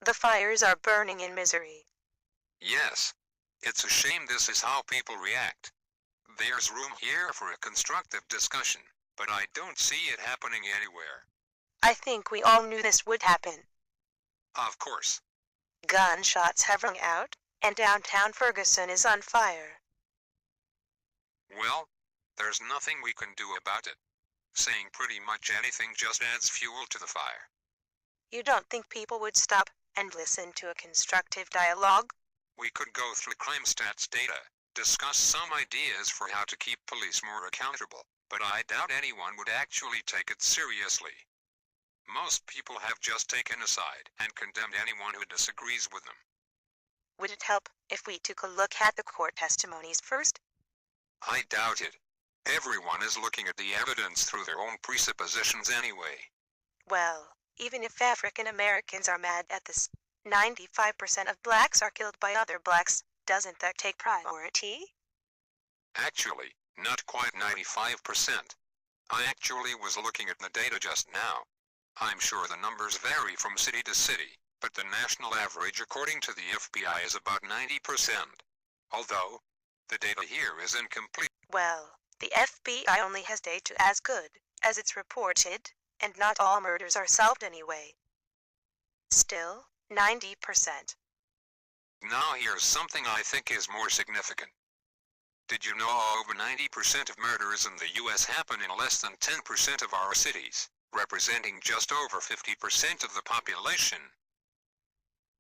The fires are burning in misery. Yes. It's a shame this is how people react. There's room here for a constructive discussion, but I don't see it happening anywhere. I think we all knew this would happen. Of course. Gunshots have rung out, and downtown Ferguson is on fire. Well, there's nothing we can do about it. Saying pretty much anything just adds fuel to the fire. You don't think people would stop and listen to a constructive dialogue? We could go through crime stats data, discuss some ideas for how to keep police more accountable, but I doubt anyone would actually take it seriously. Most people have just taken a side and condemned anyone who disagrees with them. Would it help if we took a look at the court testimonies first? I doubt it. Everyone is looking at the evidence through their own presuppositions anyway. Well, even if African Americans are mad at this, 95% of blacks are killed by other blacks. Doesn't that take priority? Actually, not quite 95%. I actually was looking at the data just now. I'm sure the numbers vary from city to city, but the national average according to the FBI is about 90%. Although, the data here is incomplete. Well, the FBI only has data as good as it's reported, and not all murders are solved anyway. Still, 90%. Now here's something I think is more significant. Did you know over 90% of murders in the US happen in less than 10% of our cities, representing just over 50% of the population?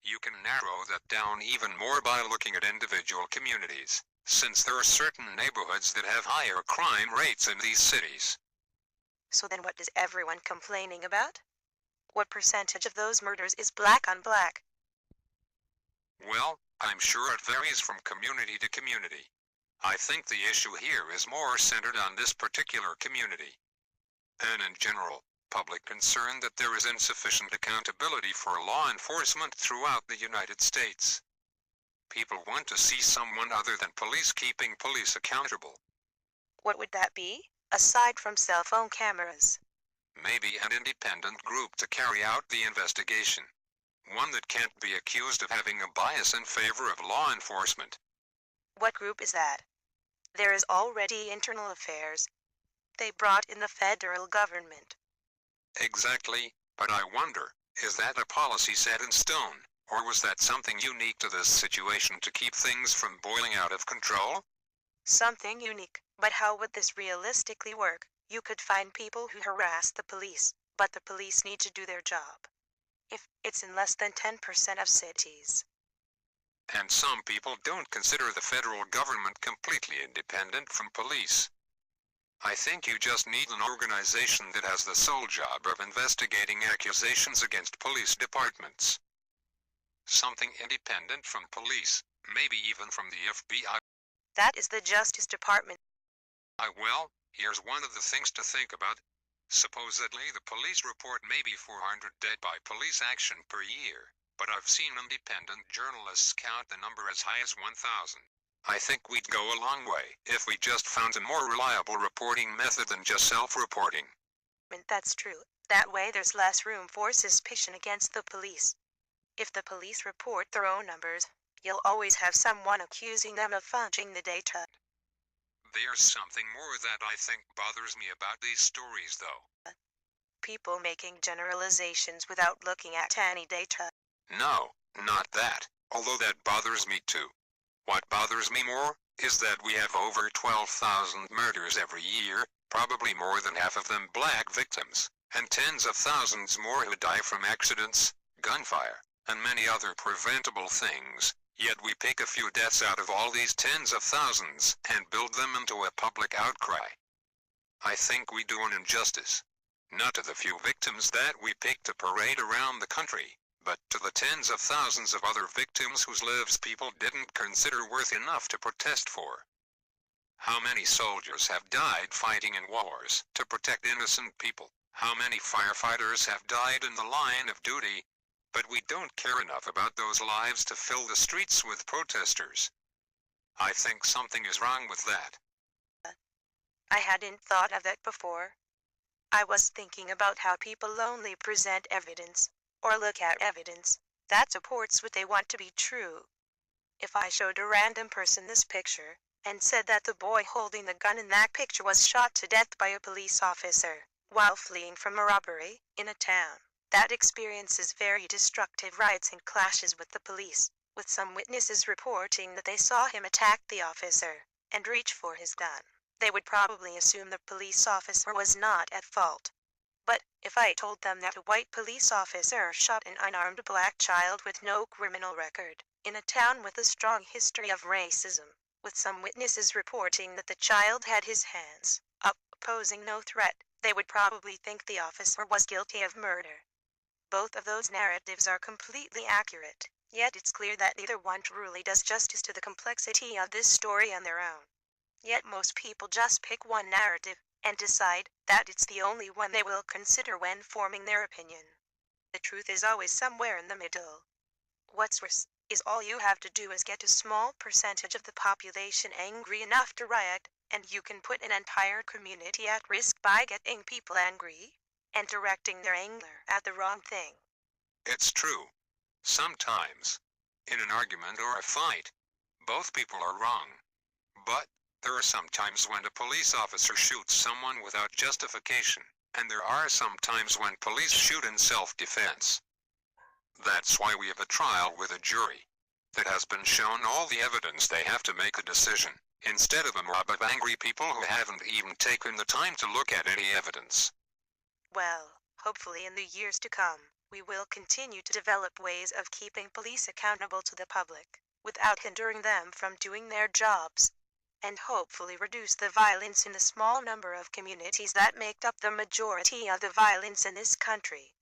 You can narrow that down even more by looking at individual communities, since there are certain neighborhoods that have higher crime rates in these cities. So then what is everyone complaining about? What percentage of those murders is black on black? Well, I'm sure it varies from community to community. I think the issue here is more centered on this particular community. And in general, public concern that there is insufficient accountability for law enforcement throughout the United States. People want to see someone other than police keeping police accountable. What would that be, aside from cell phone cameras? Maybe an independent group to carry out the investigation. One that can't be accused of having a bias in favor of law enforcement. What group is that? There is already internal affairs. They brought in the federal government. Exactly, but I wonder, is that a policy set in stone, or was that something unique to this situation to keep things from boiling out of control? Something unique, but how would this realistically work? You could find people who harass the police, but the police need to do their job. If it's in less than 10% of cities. And some people don't consider the federal government completely independent from police. I think you just need an organization that has the sole job of investigating accusations against police departments. Something independent from police, maybe even from the FBI. That is the Justice Department. Well, here's one of the things to think about. Supposedly the police report maybe 400 dead by police action per year, but I've seen independent journalists count the number as high as 1,000. I think we'd go a long way if we just found a more reliable reporting method than just self-reporting. That's true. That way there's less room for suspicion against the police. If the police report their own numbers, you'll always have someone accusing them of fudging the data. There's something more that I think bothers me about these stories though. People making generalizations without looking at any data. No, not that, although that bothers me too. What bothers me more is that we have over 12,000 murders every year, probably more than half of them black victims, and tens of thousands more who die from accidents, gunfire, and many other preventable things, yet we pick a few deaths out of all these tens of thousands and build them into a public outcry. I think we do an injustice, not to the few victims that we pick to parade around the country, but to the tens of thousands of other victims whose lives people didn't consider worth enough to protest for. How many soldiers have died fighting in wars to protect innocent people? How many firefighters have died in the line of duty? But we don't care enough about those lives to fill the streets with protesters. I think something is wrong with that. I hadn't thought of that before. I was thinking about how people only present evidence, or look at evidence, that supports what they want to be true. If I showed a random person this picture, and said that the boy holding the gun in that picture was shot to death by a police officer while fleeing from a robbery in a town that experiences very destructive riots and clashes with the police, with some witnesses reporting that they saw him attack the officer and reach for his gun, they would probably assume the police officer was not at fault. But if I told them that a white police officer shot an unarmed black child with no criminal record in a town with a strong history of racism, with some witnesses reporting that the child had his hands up, posing no threat, they would probably think the officer was guilty of murder. Both of those narratives are completely accurate, yet it's clear that neither one truly does justice to the complexity of this story on their own. Yet most people just pick one narrative and decide that it's the only one they will consider when forming their opinion. The truth is always somewhere in the middle. What's worse is all you have to do is get a small percentage of the population angry enough to riot, and you can put an entire community at risk by getting people angry and directing their anger at the wrong thing. It's true. Sometimes, in an argument or a fight, both people are wrong. But there are some times when a police officer shoots someone without justification, and there are some times when police shoot in self-defense. That's why we have a trial with a jury that has been shown all the evidence. They have to make a decision, instead of a mob of angry people who haven't even taken the time to look at any evidence. Well, hopefully in the years to come, we will continue to develop ways of keeping police accountable to the public, without hindering them from doing their jobs, and hopefully reduce the violence in the small number of communities that make up the majority of the violence in this country.